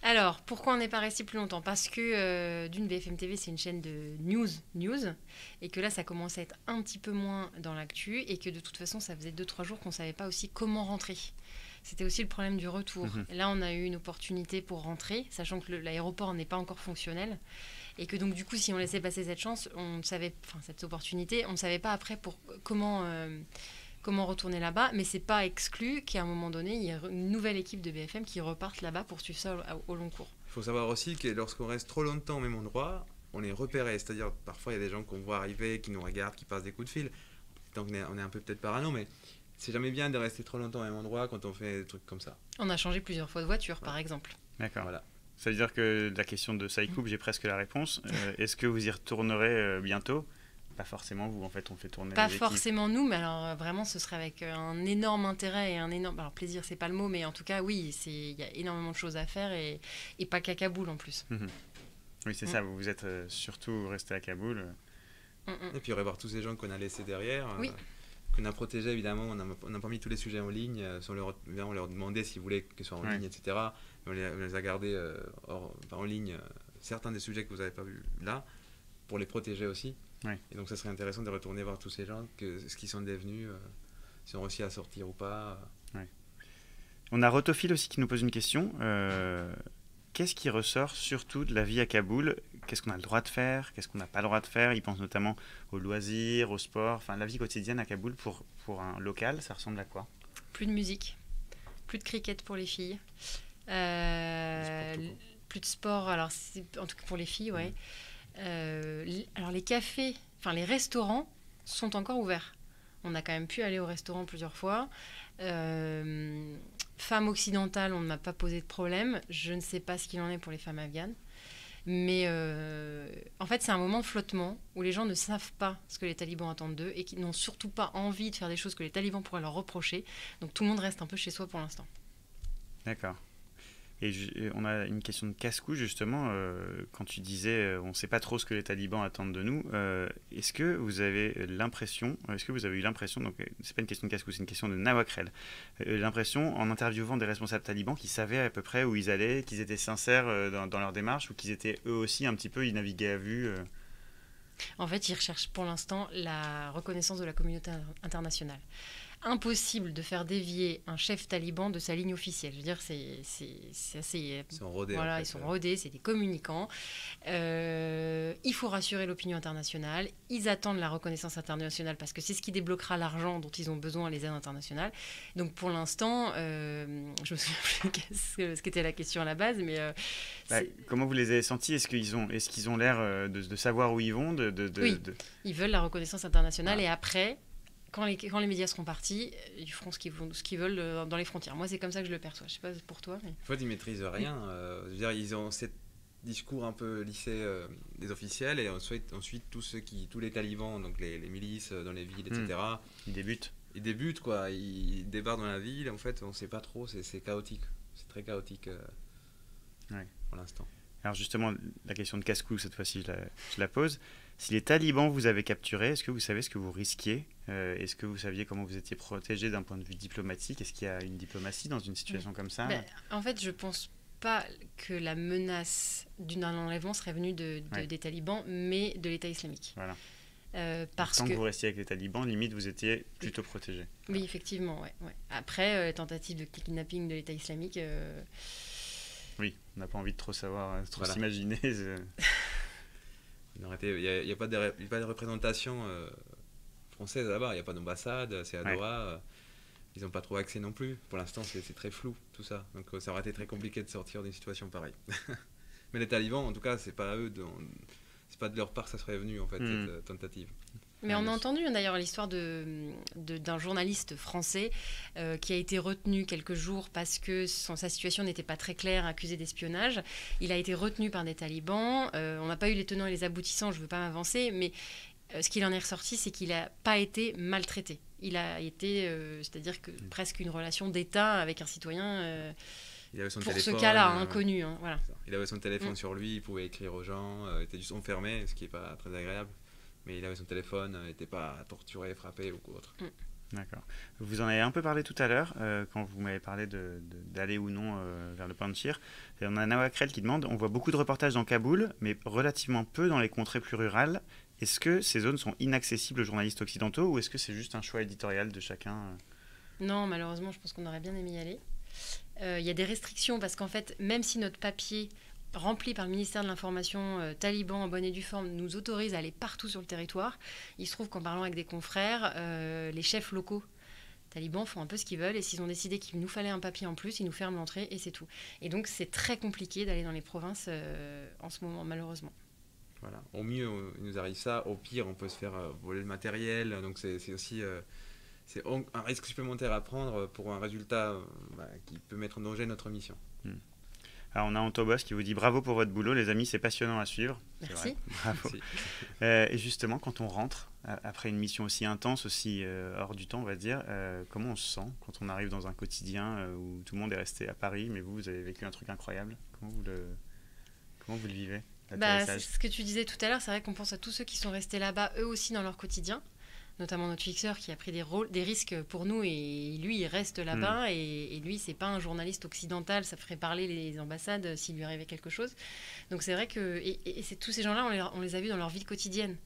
Alors, pourquoi on n'est pas resté plus longtemps ? Parce que d'une, BFM TV, c'est une chaîne de news, et que là, ça commence à être un petit peu moins dans l'actu, et que de toute façon, ça faisait 2-3 jours qu'on ne savait pas aussi comment rentrer. C'était aussi le problème du retour. Et là, on a eu une opportunité pour rentrer, sachant que l'aéroport n'est pas encore fonctionnel. Et que donc, du coup, si on laissait passer cette chance, cette opportunité, on ne savait pas après comment retourner là-bas. Mais ce n'est pas exclu qu'à un moment donné, il y ait une nouvelle équipe de BFM qui reparte là-bas pour suivre ça au long cours. Il faut savoir aussi que lorsqu'on reste trop longtemps au même endroit, on est repéré. C'est-à-dire, parfois, il y a des gens qu'on voit arriver, qui nous regardent, qui passent des coups de fil. Donc, on est un peu peut-être parano, mais c'est jamais bien de rester trop longtemps au même endroit quand on fait des trucs comme ça. On a changé plusieurs fois de voiture, par exemple. D'accord. Voilà. Ça veut dire que la question de Saïkoub, j'ai presque la réponse. Est-ce que vous y retournerez bientôt ? Pas forcément vous, en fait, on fait tourner Pas les équipes. forcément nous, mais alors vraiment, ce serait avec un énorme intérêt et un énorme... Alors, plaisir, c'est pas le mot, mais en tout cas, oui, il y a énormément de choses à faire et pas qu'à Kaboul, en plus. Oui, c'est ça, vous êtes surtout resté à Kaboul. Et puis, revoir tous ces gens qu'on a laissés derrière. Oui. Qu'on a protégés, évidemment. On n'a pas mis tous les sujets en ligne. On leur demandait s'ils voulaient que ce soit en ligne, etc. On les a gardés en ligne, certains des sujets que vous n'avez pas vus là, pour les protéger aussi. Oui. Et donc ça serait intéressant de retourner voir tous ces gens, ce qu'ils sont devenus, s'ils ont réussi à sortir ou pas. Oui. On a Rotophile aussi qui nous pose une question. Qu'est-ce qui ressort surtout de la vie à Kaboul ? Qu'est-ce qu'on a le droit de faire ? Qu'est-ce qu'on n'a pas le droit de faire ? Il pense notamment aux loisirs, au sport. Enfin, la vie quotidienne à Kaboul pour un local, ça ressemble à quoi ? Plus de musique, plus de cricket pour les filles, plus de sport, alors en tout cas pour les filles, ouais. Alors les cafés, enfin les restaurants sont encore ouverts. On a quand même pu aller au restaurant plusieurs fois. Femmes occidentales, on ne m'a pas posé de problème. Je ne sais pas ce qu'il en est pour les femmes afghanes. Mais en fait, c'est un moment de flottement où les gens ne savent pas ce que les talibans attendent d'eux et qui n'ont surtout pas envie de faire des choses que les talibans pourraient leur reprocher. Donc tout le monde reste un peu chez soi pour l'instant. D'accord. Et on a une question de casse-cou justement. Quand tu disais on ne sait pas trop ce que les talibans attendent de nous, est-ce que vous avez eu l'impression, donc c'est pas une question de casse-cou, c'est une question de Nawakrel, l'impression en interviewant des responsables talibans qu'ils savaient à peu près où ils allaient, qu'ils étaient sincères dans leur démarche ou qu'ils étaient eux aussi un petit peu, ils naviguaient à vue En fait, ils recherchent pour l'instant la reconnaissance de la communauté internationale. Impossible de faire dévier un chef taliban de sa ligne officielle. Je veux dire, c'est assez... Ils sont rodés. Voilà, en fait, ils sont rodés, c'est des communicants. Il faut rassurer l'opinion internationale. Ils attendent la reconnaissance internationale parce que c'est ce qui débloquera l'argent dont ils ont besoin, les aides internationales. Donc pour l'instant, je me souviens plus ce qu'était la question à la base, mais... comment vous les avez sentis ? Est-ce qu'ils ont l'air de savoir où ils vont Oui, ils veulent la reconnaissance internationale et après... Quand les médias seront partis, ils feront ce qu'ils veulent dans les frontières. Moi, c'est comme ça que je le perçois. Je ne sais pas pour toi. Mais... En fait, ils ne maîtrisent rien. Je veux dire, ils ont cette discours un peu lissé des officiels, et ensuite tous les talibans, donc les milices dans les villes, etc. Ils débutent. Ils débutent, quoi. Ils débarquent dans la ville. En fait, on ne sait pas trop. C'est chaotique. C'est très chaotique pour l'instant. Alors justement, la question de casse-cou, cette fois-ci, je la pose. Si les talibans vous avaient capturé, est-ce que vous savez ce que vous risquiez? Est-ce que vous saviez comment vous étiez protégé d'un point de vue diplomatique? Est-ce qu'il y a une diplomatie dans une situation comme ça? En fait, je pense pas que la menace d'un enlèvement serait venue des talibans, mais de l'État islamique. Voilà. Parce Tant que vous restiez avec les talibans, limite, vous étiez plutôt protégé. Oui, effectivement. Ouais. Après, tentative de kidnapping de l'État islamique... Oui, on n'a pas envie de trop savoir, trop s'imaginer. Il n'y a pas de représentation française là-bas. Il n'y a pas d'ambassade, c'est à Doha. Ils n'ont pas trop accès non plus. Pour l'instant, c'est très flou, tout ça. Donc ça aurait été très compliqué de sortir d'une situation pareille. Mais les talibans, en tout cas, c'est pas à eux c'est pas de leur part que ça serait venu, en fait, cette tentative. Mais on a entendu d'ailleurs l'histoire d'un journaliste français qui a été retenu quelques jours parce que sa situation n'était pas très claire, accusé d'espionnage. Il a été retenu par des talibans. On n'a pas eu les tenants et les aboutissants, je ne veux pas m'avancer, mais ce qu'il en est ressorti, c'est qu'il n'a pas été maltraité. Il a été, c'est-à-dire que presque une relation d'État avec un citoyen... Il avait son pour téléphone, ce cas-là, inconnu. Voilà. Il avait son téléphone sur lui, il pouvait écrire aux gens, il était juste enfermé, ce qui n'est pas très agréable. Mais il avait son téléphone, il n'était pas torturé, frappé ou autre. D'accord. Vous en avez un peu parlé tout à l'heure, quand vous m'avez parlé d'aller ou non vers le Panjshir. Et on a Nawakrel qui demande, on voit beaucoup de reportages dans Kaboul, mais relativement peu dans les contrées plus rurales. Est-ce que ces zones sont inaccessibles aux journalistes occidentaux ou est-ce que c'est juste un choix éditorial de chacun? Non, malheureusement, je pense qu'on aurait bien aimé y aller. Il y a des restrictions parce qu'en fait, même si notre papier rempli par le ministère de l'Information taliban en bonne et due forme nous autorise à aller partout sur le territoire, il se trouve qu'en parlant avec des confrères, les chefs locaux talibans font un peu ce qu'ils veulent et s'ils ont décidé qu'il nous fallait un papier en plus, ils nous ferment l'entrée et c'est tout. Et donc c'est très compliqué d'aller dans les provinces en ce moment, malheureusement. Voilà. Au mieux, il nous arrive ça. Au pire, on peut se faire voler le matériel. Donc c'est aussi... c'est un risque supplémentaire à prendre pour un résultat qui peut mettre en danger notre mission. Alors on a Antobos qui vous dit bravo pour votre boulot, les amis, c'est passionnant à suivre. Merci. Bravo. Merci. Et justement, quand on rentre, après une mission aussi intense, aussi hors du temps, on va dire, comment on se sent quand on arrive dans un quotidien où tout le monde est resté à Paris, mais vous avez vécu un truc incroyable. Comment vous le vivez? C'est ce que tu disais tout à l'heure, c'est vrai qu'on pense à tous ceux qui sont restés là-bas, eux aussi dans leur quotidien. Notamment notre fixeur qui a pris des risques pour nous et lui il reste là-bas et lui c'est pas un journaliste occidental, ça ferait parler les ambassades s'il lui arrivait quelque chose. Donc c'est vrai que et c'est tous ces gens-là on les a vus dans leur vie quotidienne.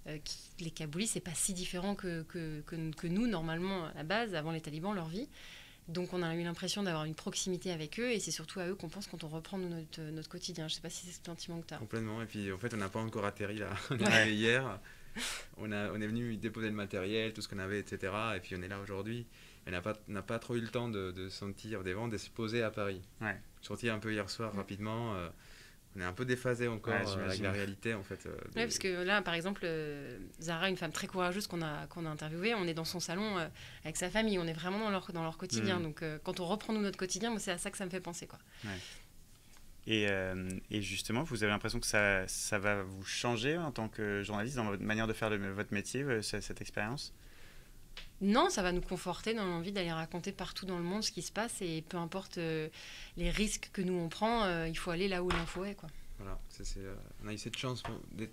Les Kaboulis c'est pas si différent que nous normalement à la base avant les talibans leur vie. Donc on a eu l'impression d'avoir une proximité avec eux et c'est surtout à eux qu'on pense quand on reprend notre quotidien. Je sais pas si c'est ce sentiment que tu as. Complètement, et puis en fait on n'a pas encore atterri là, on est arrivé hier. On est venu déposer le matériel, tout ce qu'on avait, etc. Et puis on est là aujourd'hui. On n'a pas trop eu le temps de sentir des vents, de se poser à Paris. Ouais. Sorti un peu hier soir rapidement. On est un peu déphasé encore avec la réalité en fait. Oui, parce que là, par exemple, Zara, une femme très courageuse qu'on a interviewée, on est dans son salon avec sa famille. On est vraiment dans leur quotidien. Donc quand on reprend notre quotidien, moi, c'est à ça que ça me fait penser, quoi. Ouais. Et justement, vous avez l'impression que ça va vous changer en tant que journaliste dans votre manière de faire votre métier, cette expérience? Non, ça va nous conforter dans l'envie d'aller raconter partout dans le monde ce qui se passe et peu importe les risques que nous on prend, il faut aller là où l'info est, quoi. Voilà, on a eu cette chance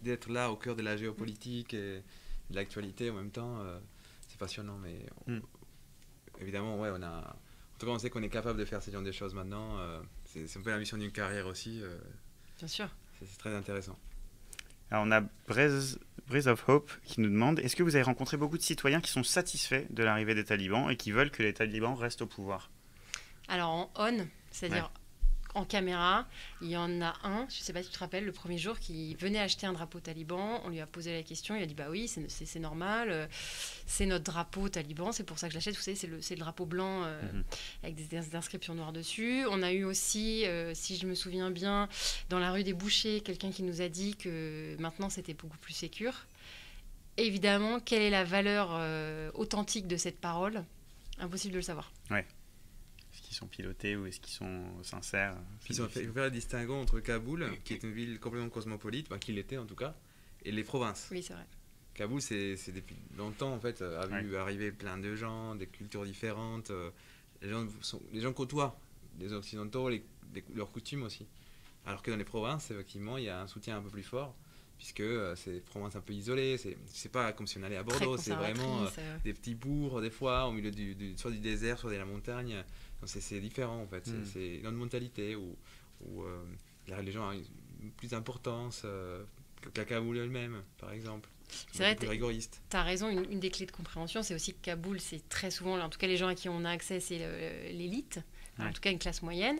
d'être là au cœur de la géopolitique et de l'actualité en même temps. C'est passionnant, mais évidemment, ouais, en tout cas, on sait qu'on est capable de faire ce genre de choses maintenant. C'est un peu la mission d'une carrière aussi. Bien sûr. C'est très intéressant. Alors on a Breeze of Hope qui nous demande, est-ce que vous avez rencontré beaucoup de citoyens qui sont satisfaits de l'arrivée des talibans et qui veulent que les talibans restent au pouvoir? Alors en on, c'est-à-dire en caméra, il y en a un, je ne sais pas si tu te rappelles, le premier jour qui venait acheter un drapeau taliban, on lui a posé la question, il a dit bah oui, c'est normal, c'est notre drapeau taliban, c'est pour ça que je l'achète, vous savez, c'est le drapeau blanc avec des inscriptions noires dessus. On a eu aussi, si je me souviens bien, dans la rue des Bouchers, quelqu'un qui nous a dit que maintenant c'était beaucoup plus sécure. Évidemment, quelle est la valeur authentique de cette parole? Impossible de le savoir. Ouais. Ce qu'ils sont pilotés ou est-ce qu'ils sont sincères? Il faut faire le distinguo entre Kaboul, qui est une ville complètement cosmopolite, enfin, qui l'était en tout cas, et les provinces. Oui, c'est vrai. Kaboul, c'est depuis longtemps en fait, a vu arriver plein de gens, des cultures différentes. Les gens côtoient les Occidentaux, leurs coutumes aussi. Alors que dans les provinces, effectivement, il y a un soutien un peu plus fort, puisque c'est des provinces un peu isolées. C'est pas comme si on allait à Bordeaux, c'est vraiment des petits bourgs, des fois, au milieu soit du désert, soit de la montagne. C'est différent en fait. C'est une autre mentalité où les gens ont une plus d'importance que la Kaboul elle-même, par exemple. C'est vrai, tu as raison, une des clés de compréhension, c'est aussi que Kaboul, c'est très souvent, en tout cas les gens à qui on a accès, c'est l'élite, en tout cas une classe moyenne,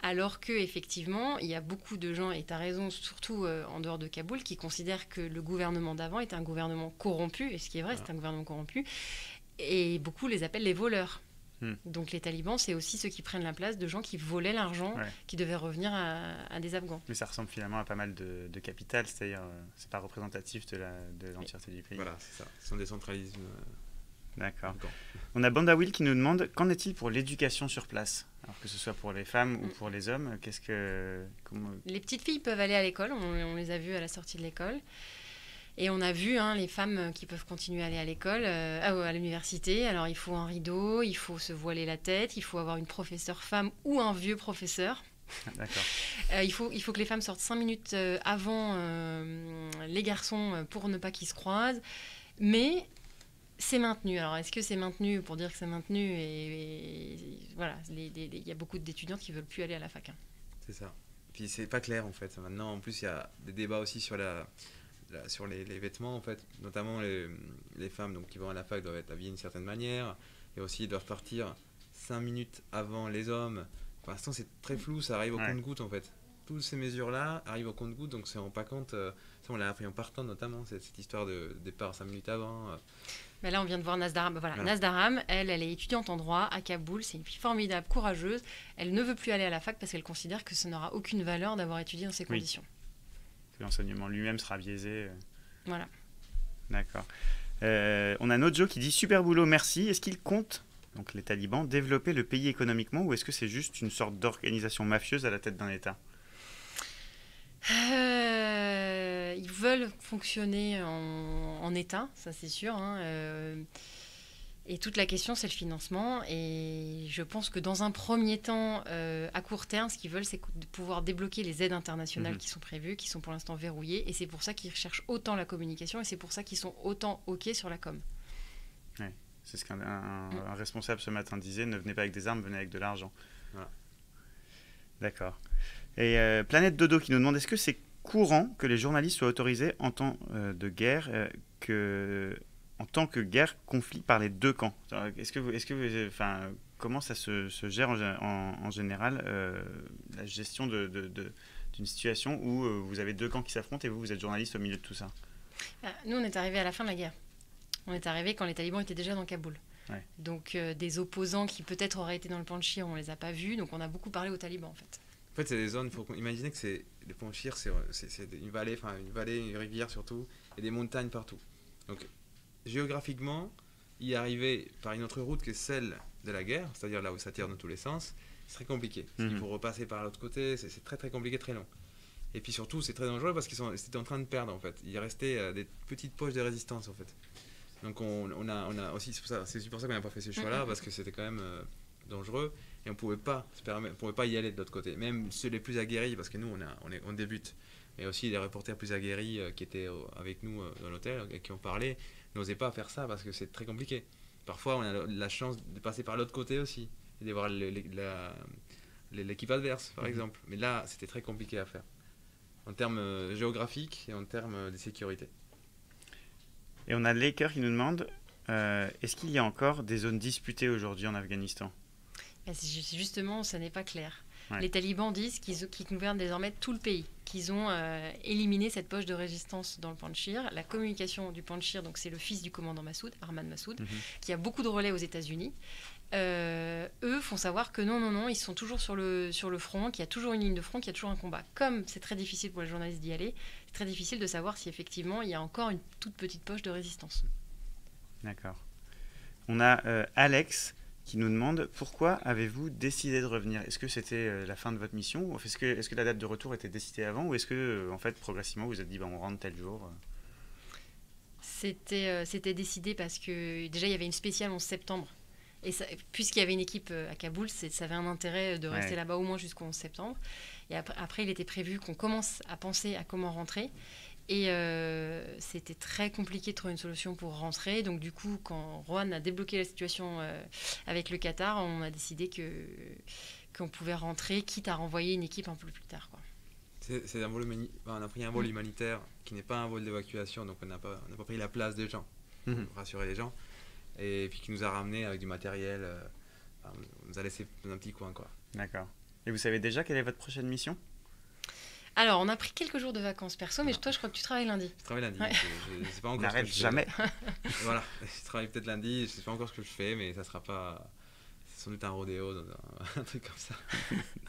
alors qu'effectivement, il y a beaucoup de gens, et tu as raison, surtout en dehors de Kaboul, qui considèrent que le gouvernement d'avant est un gouvernement corrompu, et ce qui est vrai, c'est un gouvernement corrompu, et beaucoup les appellent les voleurs. Donc les talibans, c'est aussi ceux qui prennent la place de gens qui volaient l'argent qui devait revenir à des Afghans. Mais ça ressemble finalement à pas mal de capital, c'est-à-dire c'est pas représentatif de l'entièreté du pays. Voilà, c'est ça. C'est un décentralisme. D'accord. On a Bandawil qui nous demande qu'en est-il pour l'éducation sur place? Alors que ce soit pour les femmes ou pour les hommes, Les petites filles peuvent aller à l'école, on les a vues à la sortie de l'école. Et on a vu les femmes qui peuvent continuer à aller à l'école, à l'université. Alors, il faut un rideau, il faut se voiler la tête, il faut avoir une professeure femme ou un vieux professeur. D'accord. Il faut que les femmes sortent 5 minutes avant les garçons pour ne pas qu'ils se croisent. Mais c'est maintenu. Alors, est-ce que c'est maintenu pour dire que c'est maintenu et voilà, il y a beaucoup d'étudiantes qui ne veulent plus aller à la fac. C'est ça. Puis, c'est pas clair, en fait. Maintenant, en plus, il y a des débats aussi sur sur les vêtements en fait, notamment les femmes donc, qui vont à la fac doivent être habillées d'une certaine manière et aussi doivent partir 5 minutes avant les hommes. Pour l'instant c'est très flou, ça arrive au compte-gouttes en fait. Toutes ces mesures-là arrivent au compte-gouttes, donc on ne rend pas compte, ça on l'a appris en partant notamment, cette histoire de départ 5 minutes avant. Mais là on vient de voir Nazdaram, Nazdaram, elle est étudiante en droit à Kaboul, c'est une fille formidable, courageuse, elle ne veut plus aller à la fac parce qu'elle considère que ça n'aura aucune valeur d'avoir étudié dans ces conditions. L'enseignement lui-même sera biaisé. Voilà. D'accord. On a Nojo qui dit « Super boulot, merci. Est-ce qu'ils comptent, donc les talibans, développer le pays économiquement ou est-ce que c'est juste une sorte d'organisation mafieuse à la tête d'un État ?» Ils veulent fonctionner en État, ça c'est sûr. Et toute la question, c'est le financement. Et je pense que dans un premier temps, à court terme, ce qu'ils veulent, c'est de pouvoir débloquer les aides internationales qui sont prévues, qui sont pour l'instant verrouillées. Et c'est pour ça qu'ils recherchent autant la communication et c'est pour ça qu'ils sont autant OK sur la com. Ouais, c'est ce qu'un responsable ce matin disait, ne venez pas avec des armes, venez avec de l'argent. Voilà. D'accord. Et Planète Dodo qui nous demande, est-ce que c'est courant que les journalistes soient autorisés en temps de guerre en tant que guerre, conflit par les deux camps? Comment ça se gère en général, la gestion d'une situation où vous avez deux camps qui s'affrontent et vous êtes journaliste au milieu de tout ça? Nous, on est arrivés à la fin de la guerre. On est arrivés quand les talibans étaient déjà dans Kaboul. Ouais. Donc, des opposants qui peut-être auraient été dans le Panchir, on ne les a pas vus. Donc, on a beaucoup parlé aux talibans, en fait. En fait, c'est des zones, il faut imaginer que le Panchir, c'est une vallée, une rivière surtout, et des montagnes partout. Donc, géographiquement, y arriver par une autre route que celle de la guerre, c'est-à-dire là où ça tire dans tous les sens, c'est très compliqué. Il faut repasser par l'autre côté, c'est très très compliqué, très long. Et puis surtout, c'est très dangereux parce qu'ils étaient en train de perdre en fait. Il restait des petites poches de résistance en fait. Donc on a aussi, c'est pour ça qu'on n'a pas fait ce choix-là, parce que c'était quand même dangereux et on pouvait pas y aller de l'autre côté. Même ceux les plus aguerris, parce que nous on débute, mais aussi les reporters plus aguerris qui étaient avec nous dans l'hôtel et qui ont parlé, n'osaient pas faire ça parce que c'est très compliqué. Parfois, on a la chance de passer par l'autre côté aussi et de voir l'équipe adverse, par exemple. Mais là, c'était très compliqué à faire, en termes géographiques et en termes de sécurité. Et on a Laker qui nous demande, est-ce qu'il y a encore des zones disputées aujourd'hui en Afghanistan? Justement, ça n'est pas clair. Ouais. Les talibans disent qu'ils gouvernent désormais tout le pays, qu'ils ont éliminé cette poche de résistance dans le Panchir. La communication du Panchir, donc c'est le fils du commandant Massoud, Arman Massoud, qui a beaucoup de relais aux États-Unis. Eux font savoir que non, ils sont toujours sur le front, qu'il y a toujours une ligne de front, qu'il y a toujours un combat. Comme c'est très difficile pour les journalistes d'y aller, c'est très difficile de savoir si effectivement il y a encore une toute petite poche de résistance. D'accord. On a Alex qui nous demande pourquoi avez-vous décidé de revenir? Est-ce que c'était la fin de votre mission? Est-ce que la date de retour était décidée avant? Ou est-ce que, en fait, progressivement, vous vous êtes dit, on rentre tel jour? C'était décidé parce que déjà il y avait une spéciale 11 septembre. Et puisqu'il y avait une équipe à Kaboul, ça avait un intérêt de rester là-bas au moins jusqu'au 11 septembre. Et après, il était prévu qu'on commence à penser à comment rentrer. Et c'était très compliqué de trouver une solution pour rentrer. Donc du coup, quand Rohan a débloqué la situation avec le Qatar, on a décidé qu'on pouvait rentrer, quitte à renvoyer une équipe un peu plus tard, quoi. C'est un vol on a pris un vol humanitaire qui n'est pas un vol d'évacuation, donc on n'a pas pris la place des gens, pour rassurer les gens, et puis qui nous a ramenés avec du matériel, on nous a laissé dans un petit coin, quoi. D'accord. Et vous savez déjà quelle est votre prochaine mission? Alors, on a pris quelques jours de vacances perso, mais toi, je crois que tu travailles lundi. Je travaille lundi, Ouais. je sais pas encore N'arrête ce que je jamais. fais. Voilà, je travaille peut-être lundi, je sais pas encore ce que je fais, mais ça sera pas... C'est sans doute un rodéo, un truc comme ça.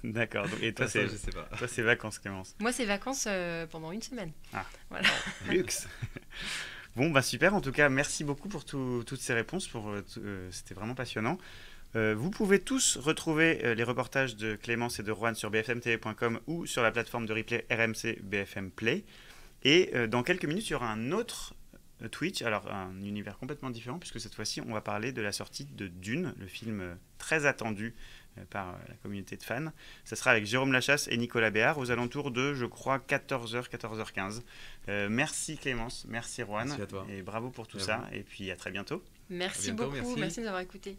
D'accord. Et toi, Ça, je sais pas. toi, c'est vacances, Clémence. Moi, c'est vacances pendant une semaine. Ah. Voilà. Luxe. Bon, super. En tout cas, merci beaucoup pour toutes ces réponses. C'était vraiment passionnant. Vous pouvez tous retrouver les reportages de Clémence et de Rohan sur bfmtv.com ou sur la plateforme de replay RMC BFM Play. Et dans quelques minutes, il y aura un autre Twitch, alors un univers complètement différent, puisque cette fois-ci, on va parler de la sortie de Dune, le film très attendu par la communauté de fans. Ça sera avec Jérôme Lachasse et Nicolas Béard aux alentours de, je crois, 14h, 14h15. Merci Clémence, merci Rohan, Merci à toi. et bravo pour tout Et ça, et puis à très bientôt. Merci À bientôt, beaucoup, merci. merci de nous avoir écoutés.